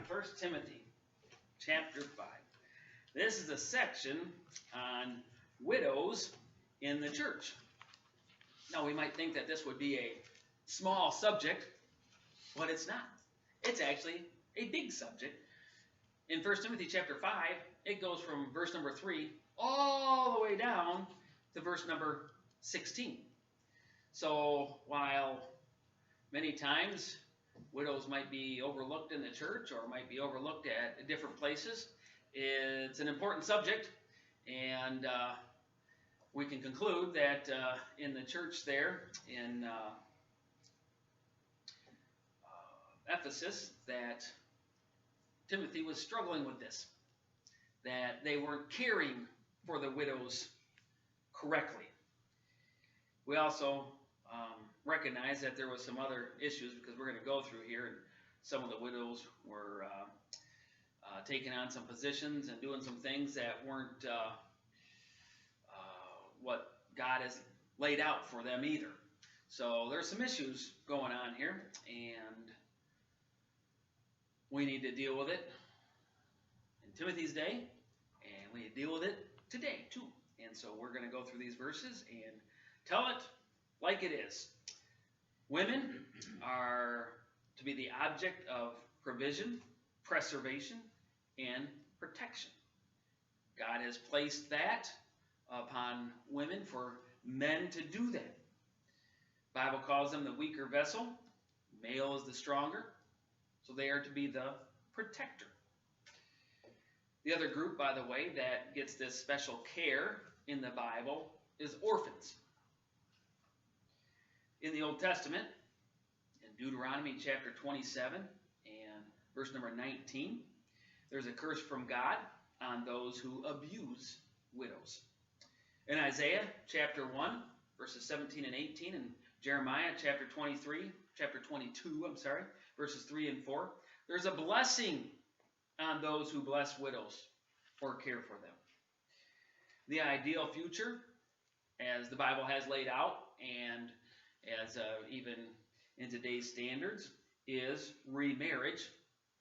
First Timothy chapter 5. This is a section on widows in the church. Now, we might think that this would be a small subject, but it's not. It's actually a big subject. In 1 Timothy chapter 5, it goes from verse number 3 all the way down to verse number 16. So while many times widows might be overlooked in the church or might be overlooked at different places, it's an important subject, and we can conclude that in the church there in Ephesus, that Timothy was struggling with this, that they weren't caring for the widows correctly. We also recognize that there was some other issues, because we're going to go through here, and some of the widows were taking on some positions and doing some things that weren't what God has laid out for them either. So there's some issues going on here, and we need to deal with it in Timothy's day, and we need to deal with it today too. And so we're going to go through these verses and tell it like it is. Women are to be the object of provision, preservation, and protection. God has placed that upon women for men to do that. The Bible calls them the weaker vessel. Male is the stronger. So they are to be the protector. The other group, by the way, that gets this special care in the Bible is orphans. In the Old Testament, in Deuteronomy chapter 27 and verse number 19, there's a curse from God on those who abuse widows. In Isaiah chapter 1, verses 17 and 18, and Jeremiah chapter 22, verses 3 and 4, there's a blessing on those who bless widows or care for them. The ideal future, as the Bible has laid out, and as even in today's standards, is remarriage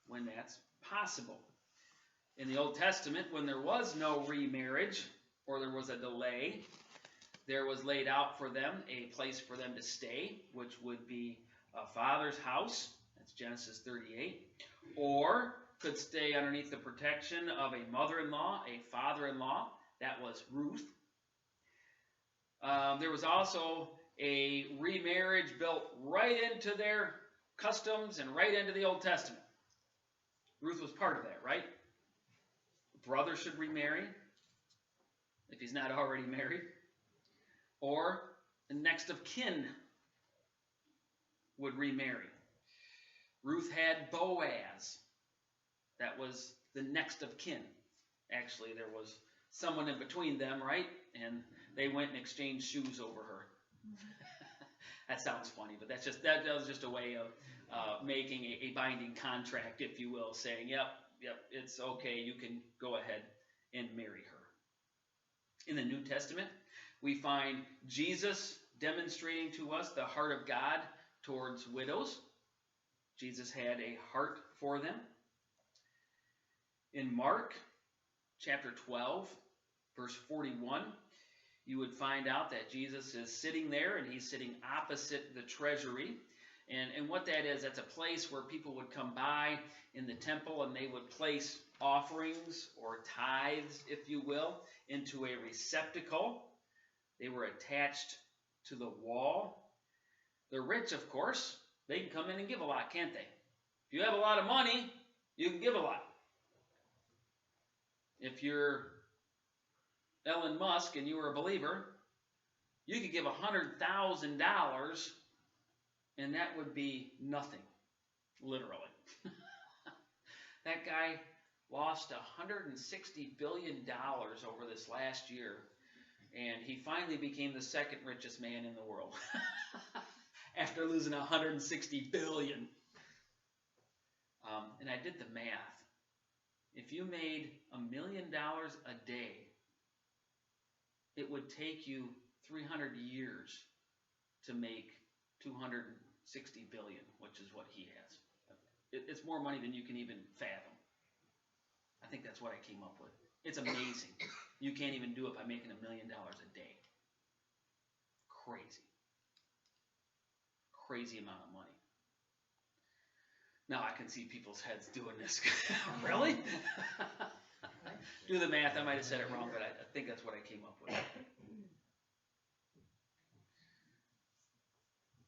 when that's possible. In the Old Testament, when there was no remarriage or there was a delay, there was laid out for them a place for them to stay, which would be a father's house. That's Genesis 38. Or could stay underneath the protection of a mother-in-law, a father-in-law. That was Ruth. There was also a remarriage built right into their customs and right into the Old Testament. Ruth was part of that, right? A brother should remarry if he's not already married. Or the next of kin would remarry. Ruth had Boaz. That was the next of kin. Actually, there was someone in between them, right? And they went and exchanged shoes over her. That sounds funny, but that was just a way of making a binding contract, if you will, saying, yep, it's okay, you can go ahead and marry her. In the New Testament, we find Jesus demonstrating to us the heart of God towards widows. Jesus had a heart for them. In Mark chapter 12, verse 41, you would find out that Jesus is sitting there, and he's sitting opposite the treasury. And what that is, that's a place where people would come by in the temple, and they would place offerings or tithes, if you will, into a receptacle. They were attached to the wall. The rich, of course, they can come in and give a lot, can't they? If you have a lot of money, you can give a lot. If you're Elon Musk and you were a believer, you could give $100,000 and that would be nothing, literally. That guy lost $160 billion over this last year, and he finally became the second richest man in the world after losing $160 billion. And I did the math. If you made $1 million a day, it would take you 300 years to make $260 billion, which is what he has. It's more money than you can even fathom. I think that's what I came up with. It's amazing. You can't even do it by making $1 million a day. Crazy. Crazy amount of money. Now I can see people's heads doing this. Really? Do the math. I might have said it wrong, but I think that's what I came up with.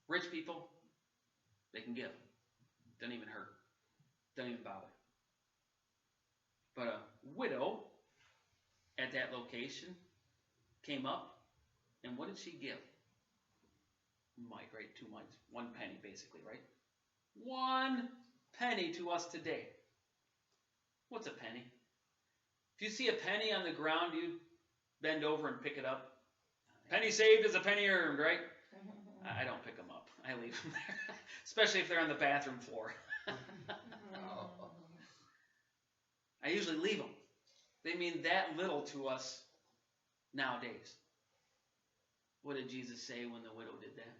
Rich people, they can give. Doesn't even hurt. Doesn't even bother. But a widow at that location came up, and what did she give? Right? 2 mites. 1 penny, basically, right? 1 penny to us today. What's a penny? If you see a penny on the ground, you bend over and pick it up. Penny saved is a penny earned, right? I don't pick them up. I leave them there, especially if they're on the bathroom floor. I usually leave them. They mean that little to us nowadays. What did Jesus say when the widow did that?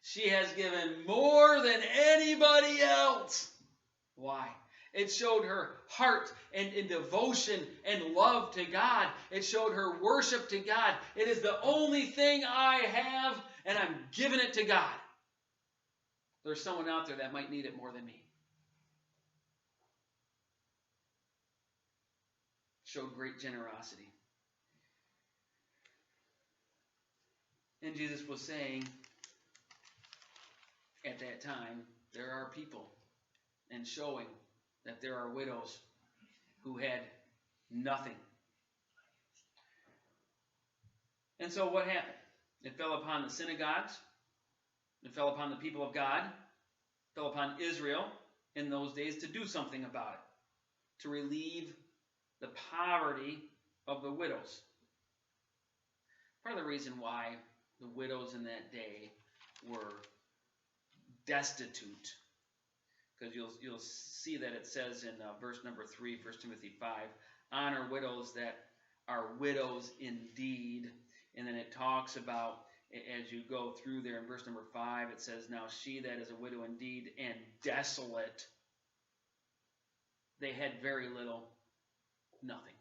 She has given more than anybody else. Why? It showed her heart and devotion and love to God. It showed her worship to God. It is the only thing I have, and I'm giving it to God. There's someone out there that might need it more than me. Showed great generosity. And Jesus was saying, at that time, there are people, and showing that there are widows who had nothing. And so what happened? It fell upon the synagogues. It fell upon the people of God. It fell upon Israel in those days to do something about it, to relieve the poverty of the widows. Part of the reason why the widows in that day were destitute, because you'll see that it says in verse number 3, 1 Timothy 5, honor widows that are widows indeed. And then it talks about, as you go through there in verse number 5, it says, now she that is a widow indeed and desolate, they had very little, nothing.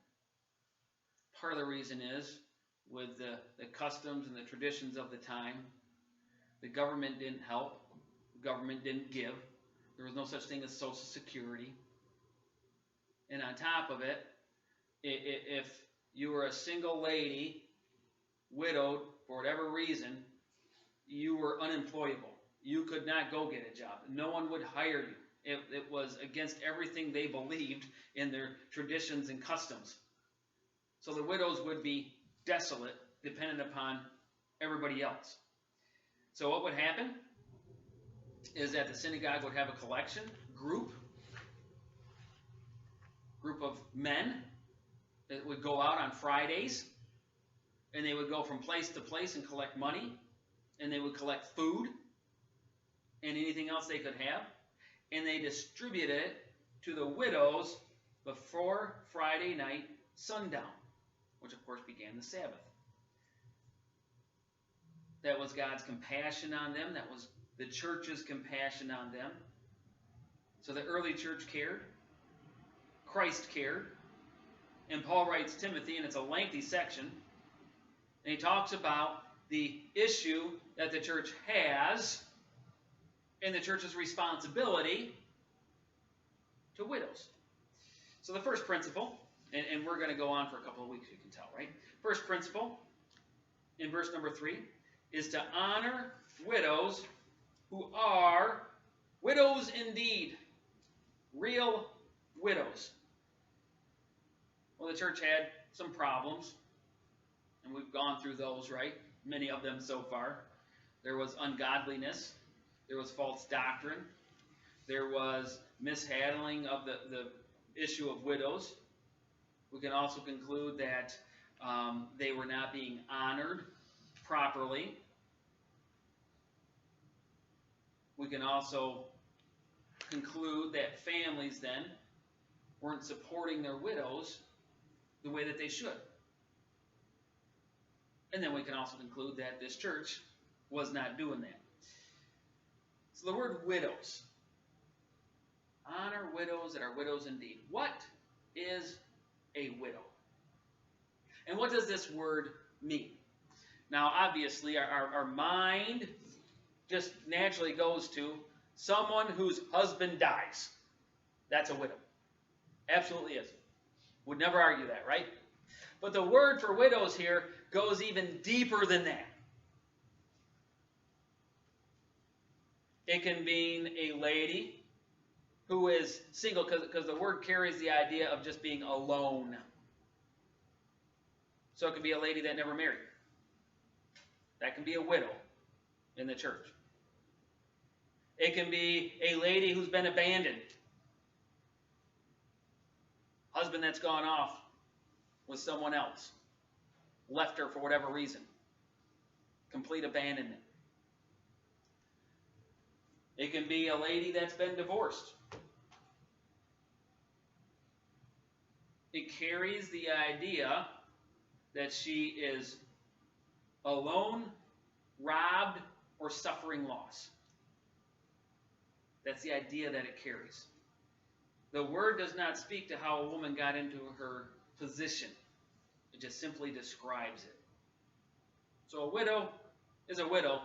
Part of the reason is, with the customs and the traditions of the time, the government didn't help. The government didn't give. There was no such thing as Social Security. And on top of it, if you were a single lady, widowed, for whatever reason, you were unemployable. You could not go get a job. No one would hire you. It was against everything they believed in their traditions and customs. So the widows would be desolate, dependent upon everybody else. So what would happen is that the synagogue would have a collection group of men that would go out on Fridays, and they would go from place to place and collect money, and they would collect food and anything else they could have, and they distributed it to the widows before Friday night sundown, which of course began the Sabbath. That was God's compassion on them. That was the church's compassion on them. So the early church cared. Christ cared. And Paul writes Timothy, and it's a lengthy section, and he talks about the issue that the church has and the church's responsibility to widows. So the first principle, and we're going to go on for a couple of weeks, you can tell, right? First principle, in verse number 3, is to honor widows who are widows indeed. Real widows. Well, the church had some problems, and we've gone through those, right? Many of them so far. There was ungodliness. There was false doctrine. There was mishandling of the issue of widows. We can also conclude that they were not being honored properly. We can also conclude that families then weren't supporting their widows the way that they should. And then we can also conclude that this church was not doing that. So the word widows, Honor widows that are widows indeed. What is a widow? And what does this word mean? Now, obviously, our mind just naturally goes to someone whose husband dies. That's a widow. Absolutely is. Would never argue that, right? But the word for widows here goes even deeper than that. It can mean a lady who is single, because the word carries the idea of just being alone. So it can be a lady that never married. That can be a widow in the church. It can be a lady who's been abandoned. Husband that's gone off with someone else. Left her for whatever reason. Complete abandonment. It can be a lady that's been divorced. It carries the idea that she is alone, robbed, or suffering loss. That's the idea that it carries. The word does not speak to how a woman got into her position. It just simply describes it. So a widow is a widow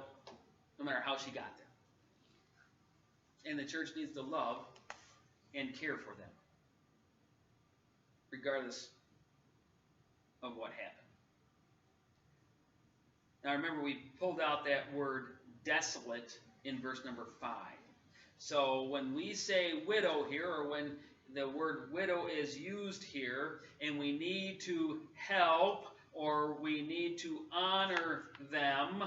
no matter how she got there. And the church needs to love and care for them, regardless of what happened. Now remember, we pulled out that word desolate in verse number 5. So when we say widow here, or when the word widow is used here, and we need to help or we need to honor them,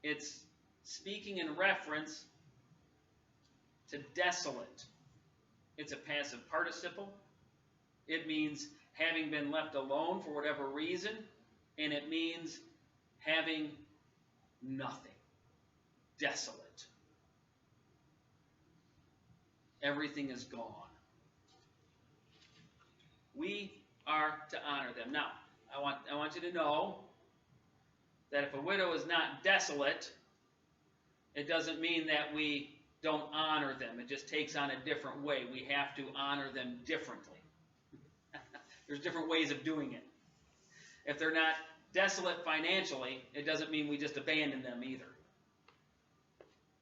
it's speaking in reference to desolate. It's a passive participle. It means having been left alone for whatever reason, and it means having nothing. Desolate. Everything is gone. We are to honor them. Now, I want you to know that if a widow is not desolate, it doesn't mean that we don't honor them. It just takes on a different way. We have to honor them differently. There's different ways of doing it. If they're not desolate financially, it doesn't mean we just abandon them either.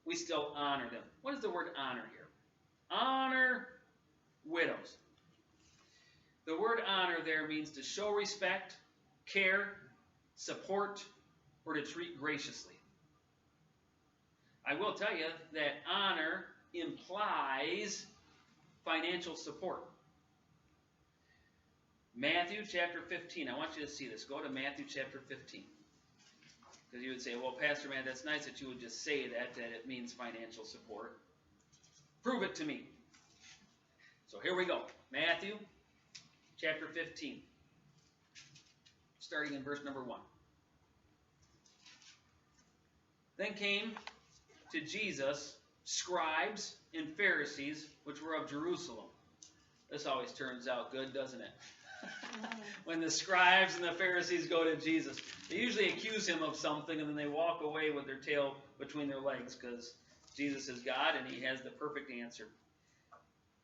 We still honor them. What is the word honor here? Honor widows. The word honor there means to show respect, care, support, or to treat graciously. I will tell you that honor implies financial support. Matthew chapter 15. I want you to see this. Go to Matthew chapter 15. Because you would say, well, Pastor, man, that's nice that you would just say that it means financial support. Prove it to me. So here we go. Matthew chapter 15. Starting in verse number 1. Then came to Jesus scribes and Pharisees, which were of Jerusalem. This always turns out good, doesn't it? When the scribes and the Pharisees go to Jesus, they usually accuse him of something and then they walk away with their tail between their legs because Jesus is God and he has the perfect answer.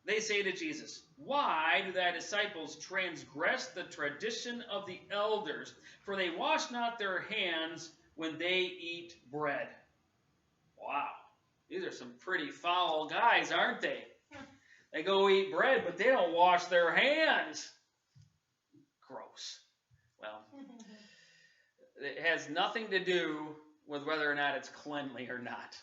They say to Jesus, "Why do thy disciples transgress the tradition of the elders? For they wash not their hands when they eat bread." Wow, these are some pretty foul guys, aren't they? They go eat bread, but they don't wash their hands. Gross. Well, it has nothing to do with whether or not it's cleanly or not.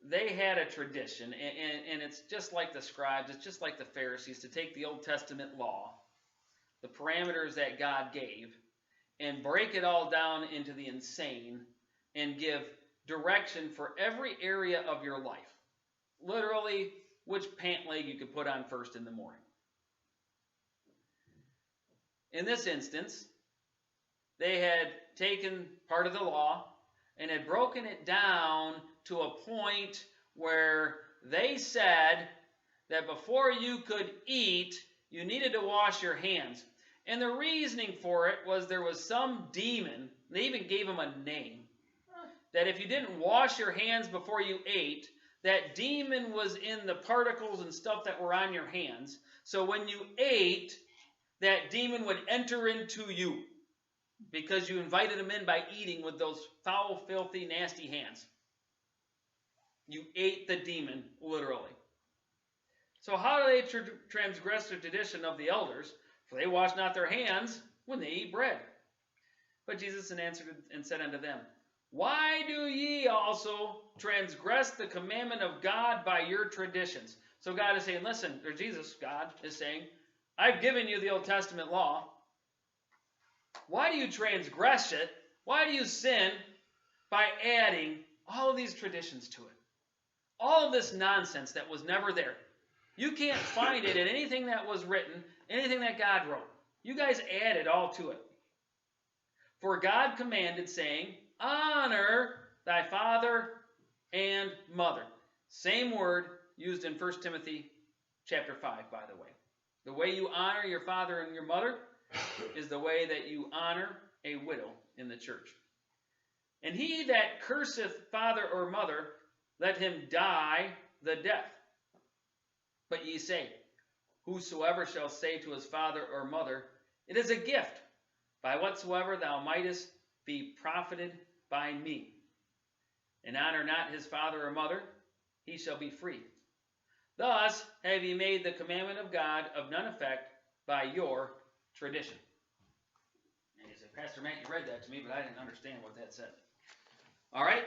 They had a tradition, and it's just like the scribes, it's just like the Pharisees, to take the Old Testament law, the parameters that God gave, and break it all down into the insane and give direction for every area of your life. Literally, which pant leg you could put on first in the morning. In this instance, they had taken part of the law and had broken it down to a point where they said that before you could eat, you needed to wash your hands. And the reasoning for it was there was some demon, they even gave him a name, that if you didn't wash your hands before you ate, that demon was in the particles and stuff that were on your hands. So when you ate, that demon would enter into you because you invited him in by eating with those foul, filthy, nasty hands. You ate the demon, literally. So how do they transgress the tradition of the elders? For they wash not their hands when they eat bread. But Jesus answered and said unto them, why do ye also transgress the commandment of God by your traditions? So God is saying, listen, or Jesus, God, is saying, I've given you the Old Testament law. Why do you transgress it? Why do you sin by adding all of these traditions to it? All of this nonsense that was never there. You can't find it in anything that was written, anything that God wrote. You guys added all to it. For God commanded, saying, honor thy father and mother. Same word used in 1 Timothy chapter 5, by the way. The way you honor your father and your mother is the way that you honor a widow in the church. And he that curseth father or mother, let him die the death. But ye say, whosoever shall say to his father or mother, it is a gift, by whatsoever thou mightest be profited by me, and honor not his father or mother, he shall be free. Thus have ye made the commandment of God of none effect by your tradition. And you say, Pastor Matt, you read that to me, but I didn't understand what that said. All right?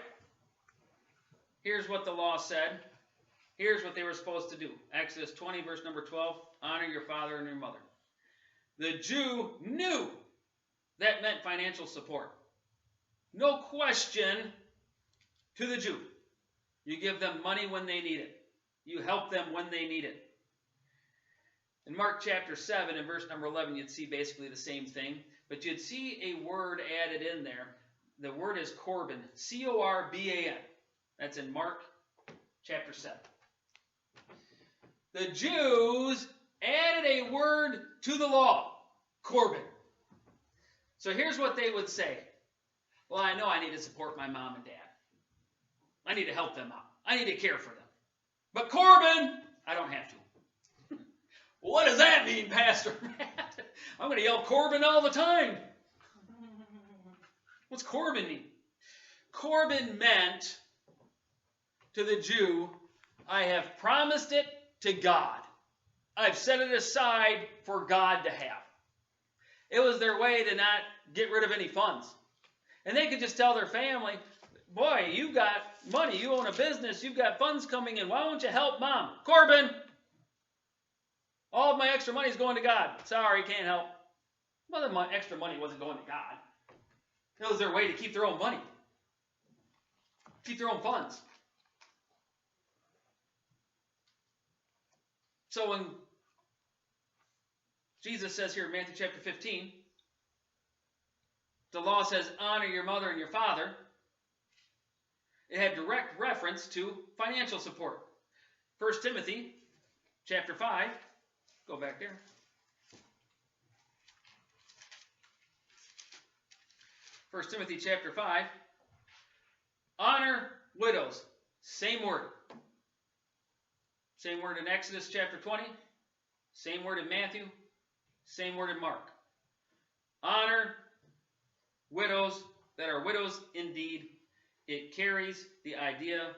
Here's what the law said. Here's what they were supposed to do. Exodus 20, verse number 12, honor your father and your mother. The Jew knew that meant financial support. No question to the Jew. You give them money when they need it. You help them when they need it. In Mark chapter 7 and verse number 11, you'd see basically the same thing, but you'd see a word added in there. The word is Corban, C-O-R-B-A-N. That's in Mark chapter 7. The Jews added a word to the law, Corban. So here's what they would say. Well, I know I need to support my mom and dad. I need to help them out. I need to care for them. But Corban, I don't have to. What does that mean, Pastor Matt? I'm going to yell Corban all the time. What's Corban mean? Corban meant to the Jew, I have promised it to God. I've set it aside for God to have. It was their way to not get rid of any funds. And they could just tell their family, boy, you got money, you own a business, you've got funds coming in, why don't you help mom? Corban, all of my extra money is going to God. Sorry, can't help. Well, the extra money wasn't going to God. It was their way to keep their own money. Keep their own funds. So when Jesus says here in Matthew chapter 15, the law says, honor your mother and your father, it had direct reference to financial support. 1 Timothy chapter 5, go back there. 1 Timothy chapter 5, honor widows, same word. Same word in Exodus chapter 20, same word in Matthew, same word in Mark. Honor widows that are widows indeed. It carries the idea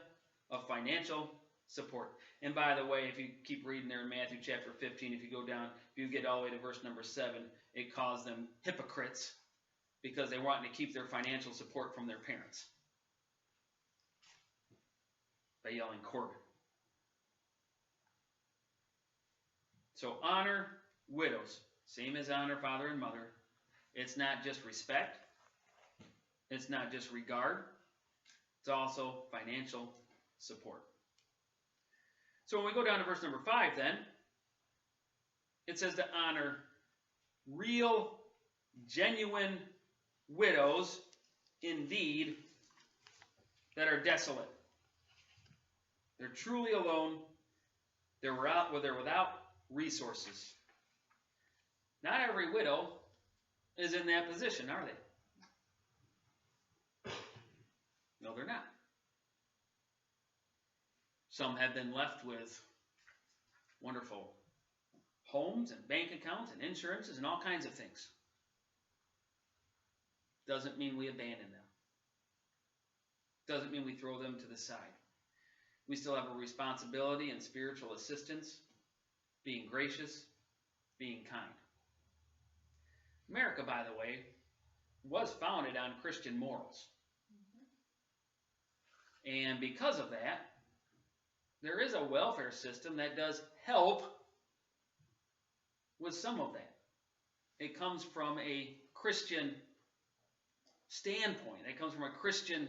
of financial support. And by the way, if you keep reading there in Matthew chapter 15, if you go down, if you get all the way to verse number 7, it calls them hypocrites because they want to keep their financial support from their parents by yelling Corban. So honor widows, same as honor father and mother. It's not just respect. It's not just regard. It's also financial support. So when we go down to verse number 5 then, it says to honor real, genuine widows indeed that are desolate. They're truly alone. They're without resources. Not every widow is in that position, are they? No, they're not. Some have been left with wonderful homes and bank accounts and insurances and all kinds of things. Doesn't mean we abandon them. Doesn't mean we throw them to the side. We still have a responsibility in spiritual assistance, being gracious, being kind. America, by the way, was founded on Christian morals. And because of that, there is a welfare system that does help with some of that. It comes from a Christian standpoint. It comes from a Christian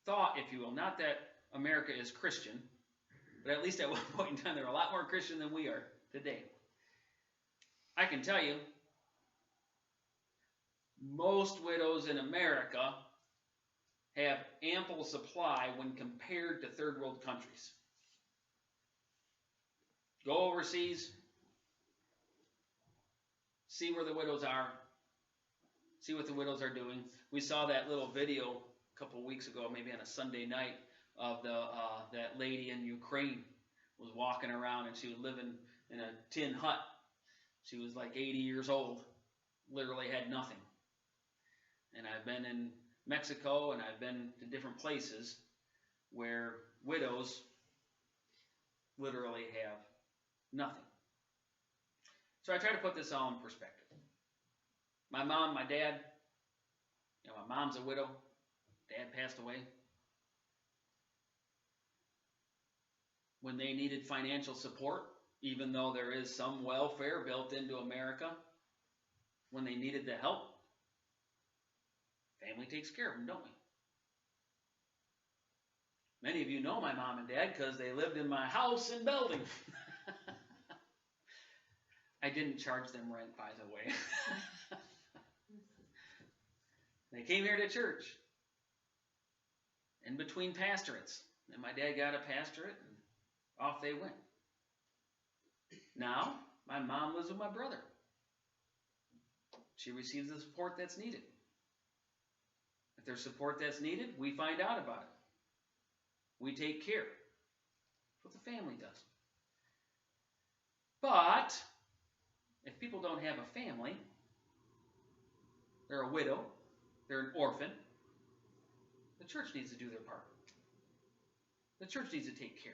thought, if you will. Not that America is Christian, but at least at one point in time, they were a lot more Christian than we are today. I can tell you, most widows in America have ample supply when compared to third world countries. Go overseas, see where the widows are, see what the widows are doing. We saw that little video a couple weeks ago, maybe on a Sunday night, of that lady in Ukraine was walking around, and she was living in a tin hut. She was like 80 years old, literally had nothing. And I've been in Mexico, and I've been to different places where widows literally have nothing. So I try to put this all in perspective. My mom, my dad, my mom's a widow. Dad passed away. When they needed financial support, even though there is some welfare built into America, when they needed the help, family takes care of them, don't we? Many of you know my mom and dad because they lived in my house in Belding. I didn't charge them rent, by the way. They came here to church in between pastorates. And my dad got a pastorate, and off they went. Now, my mom lives with my brother. She receives the support that's needed. If there's support that's needed, we find out about it. We take care. That's what the family does. But if people don't have a family, they're a widow, they're an orphan, the church needs to do their part. The church needs to take care.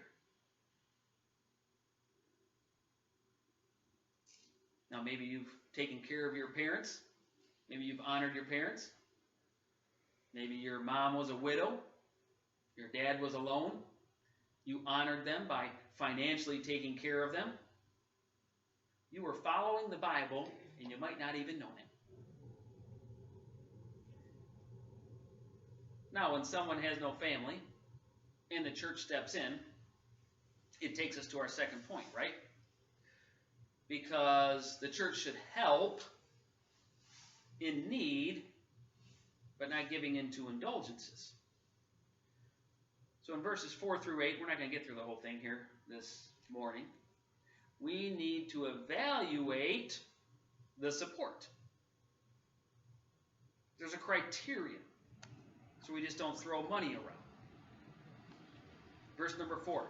Now, maybe you've taken care of your parents. Maybe you've honored your parents. Maybe your mom was a widow. Your dad was alone. You honored them by financially taking care of them. You were following the Bible, and you might not even know him. Now, when someone has no family, and the church steps in, it takes us to our second point, right? Because the church should help in need, but not giving into indulgences. So in verses 4 through 8, we're not going to get through the whole thing here this morning. We need to evaluate the support. There's a criterion, so we just don't throw money around. Verse number 4.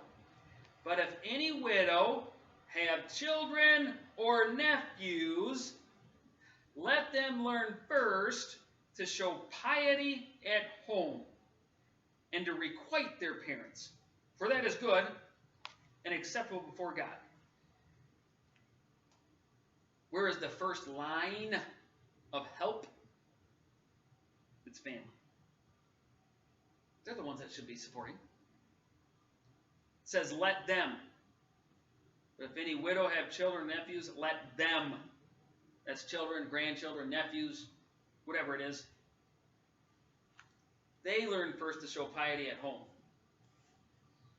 But if any widow have children or nephews, let them learn first to show piety at home and to requite their parents, for that is good and acceptable before God. Where is the first line of help? It's family. They're the ones that should be supporting. It says, let them. But if any widow have children, nephews, let them. That's children, grandchildren, nephews, whatever it is. They learn first to show piety at home.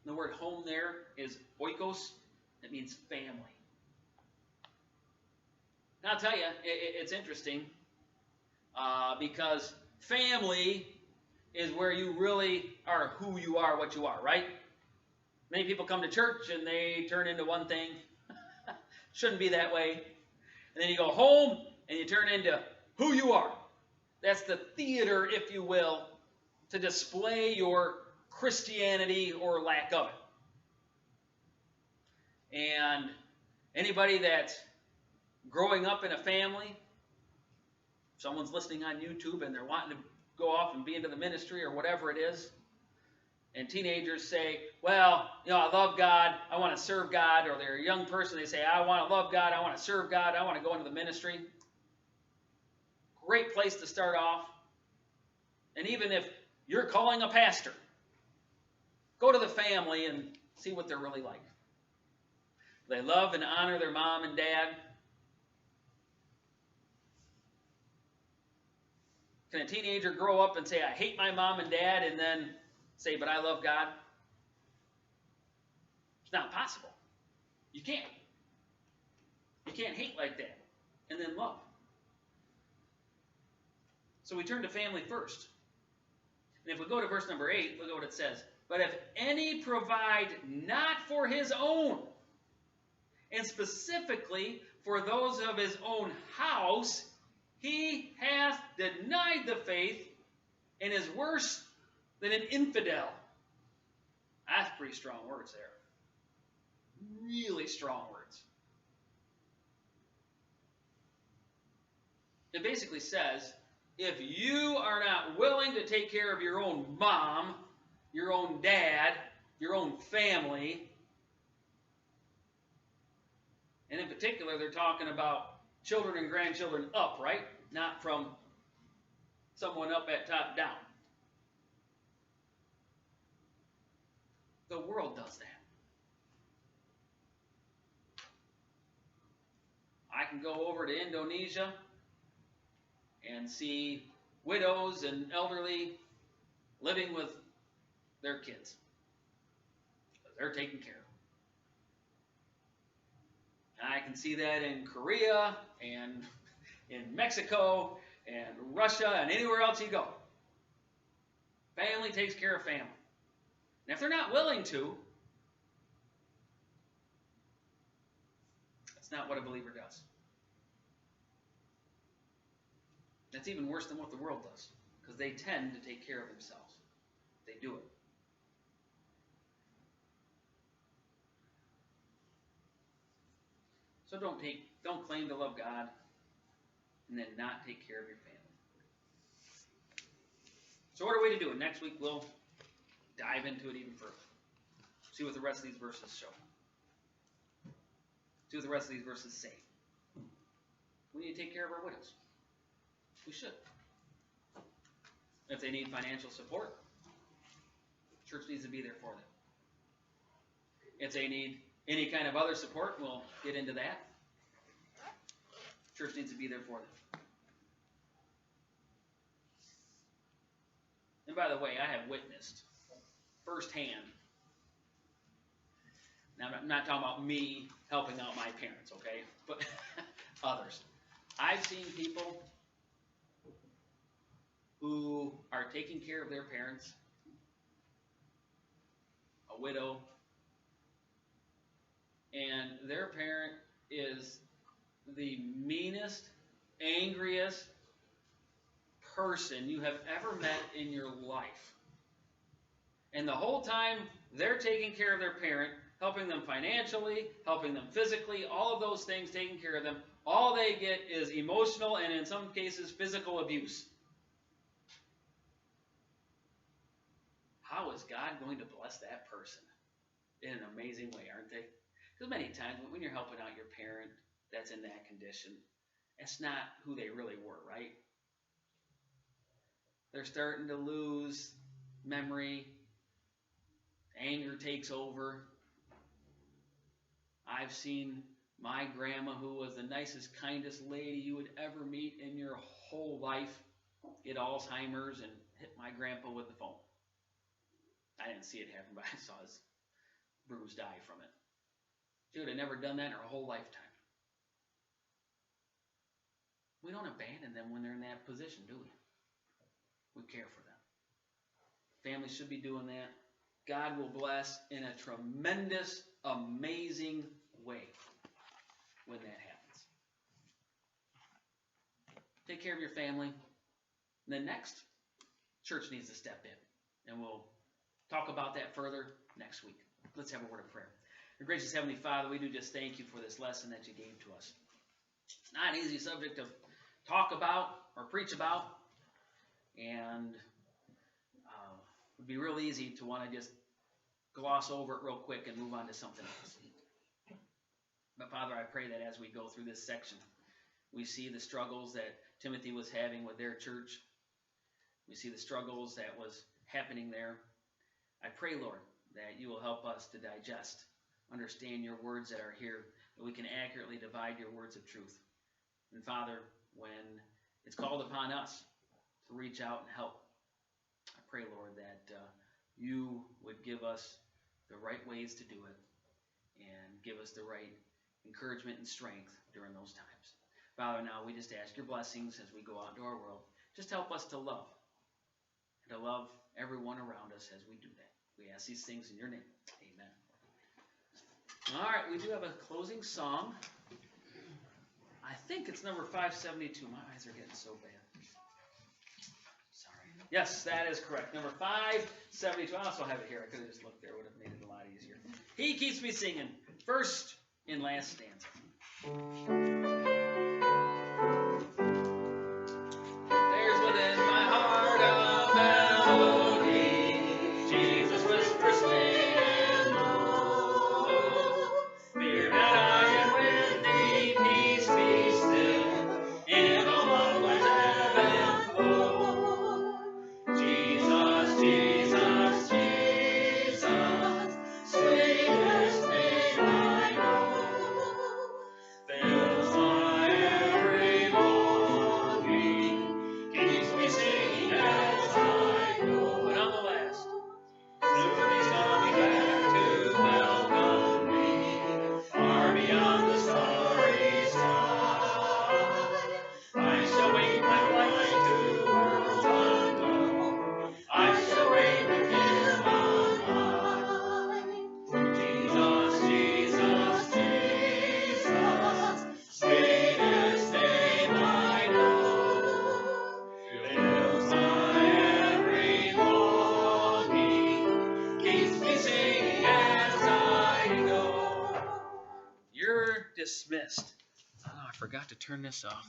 The word home there is oikos. It means family. Now, I'll tell you, it's interesting because family is where you really are who you are, what you are, right? Many people come to church and they turn into one thing. Shouldn't be that way. And then you go home and you turn into who you are. That's the theater, if you will, to display your Christianity or lack of it. And anybody that's growing up in a family, someone's listening on YouTube and they're wanting to go off and be into the ministry or whatever it is, and teenagers say, well, I love God, I want to serve God, or they're a young person, they say, I want to love God, I want to serve God, I want to go into the ministry. Great place to start off. And even if you're calling a pastor, go to the family and see what they're really like. They love and honor their mom and dad. Can a teenager grow up and say, I hate my mom and dad, and then say, but I love God? It's not possible. You can't. You can't hate like that and then love. So we turn to family first. And if we go to verse number 8, look at what it says. But if any provide not for his own, and specifically for those of his own house, he hath denied the faith and is worse than an infidel. That's pretty strong words there. Really strong words. It basically says, if you are not willing to take care of your own mom, your own dad, your own family, and in particular they're talking about children and grandchildren up, right? Not from someone up at top down. The world does that. I can go over to Indonesia and see widows and elderly living with their kids. They're taken care of. And I can see that in Korea and in Mexico and Russia and anywhere else you go. Family takes care of family. And if they're not willing to, that's not what a believer does. That's even worse than what the world does, because they tend to take care of themselves. They do it. So don't claim to love God and then not take care of your family. So what are we to do? And next week we'll dive into it even further. See what the rest of these verses show. See what the rest of these verses say. We need to take care of our widows. We should. If they need financial support, church needs to be there for them. If they need any kind of other support, we'll get into that. Church needs to be there for them. And by the way, I have witnessed firsthand. Now, I'm not talking about me helping out my parents, okay? But others. I've seen people who are taking care of their parents, a widow, and their parent is the meanest, angriest person you have ever met in your life. And the whole time they're taking care of their parent, helping them financially, helping them physically, all of those things, taking care of them, all they get is emotional and in some cases physical abuse. How is God going to bless that person? In an amazing way, aren't they? Because many times when you're helping out your parent that's in that condition, it's not who they really were, right? They're starting to lose memory. Anger takes over. I've seen my grandma, who was the nicest, kindest lady you would ever meet in your whole life, get Alzheimer's and hit my grandpa with the phone. I didn't see it happen, but I saw his bruised eye from it. She would have never done that in her whole lifetime. We don't abandon them when they're in that position, do we? We care for them. Families should be doing that. God will bless in a tremendous, amazing way when that happens. Take care of your family. And then next, church needs to step in. And we'll talk about that further next week. Let's have a word of prayer. Our gracious Heavenly Father, we do just thank you for this lesson that you gave to us. Not an easy subject to talk about or preach about, and it would be real easy to want to just gloss over it real quick and move on to something else. But Father, I pray that as we go through this section, we see the struggles that Timothy was having with their church. We see the struggles that was happening there. I pray, Lord, that you will help us to digest, understand your words that are here, that we can accurately divide your words of truth. And Father, when it's called upon us to reach out and help, I pray, Lord, that you would give us the right ways to do it and give us the right encouragement and strength during those times. Father, now we just ask your blessings as we go out into our world. Just help us to love, and to love everyone around us as we do that. We ask these things in your name. Amen. All right, we do have a closing song. I think it's number 572. My eyes are getting so bad. Sorry. Yes, that is correct. Number 572. I also have it here. I could have just looked there. It would have made it a lot easier. He keeps me singing. First and last stanza. There's within my heart a melody. Jesus whispers sweet and low. Fear not, I am with thee. Peace be still. In all of life's ebb and flow. Jesus, Jesus, Jesus, sweetest name I know. Fills my every longing, keeps me singing as I go. And on the last. Soon he's coming back to welcome me, far beyond the starry sky. I shall wait my flight to worlds unknown. I shall reign with him on high. Jesus, Jesus, Jesus, sweetest name I know. Fills my every longing, keeps me singing as I go. You're dismissed. Oh, I forgot to turn this off.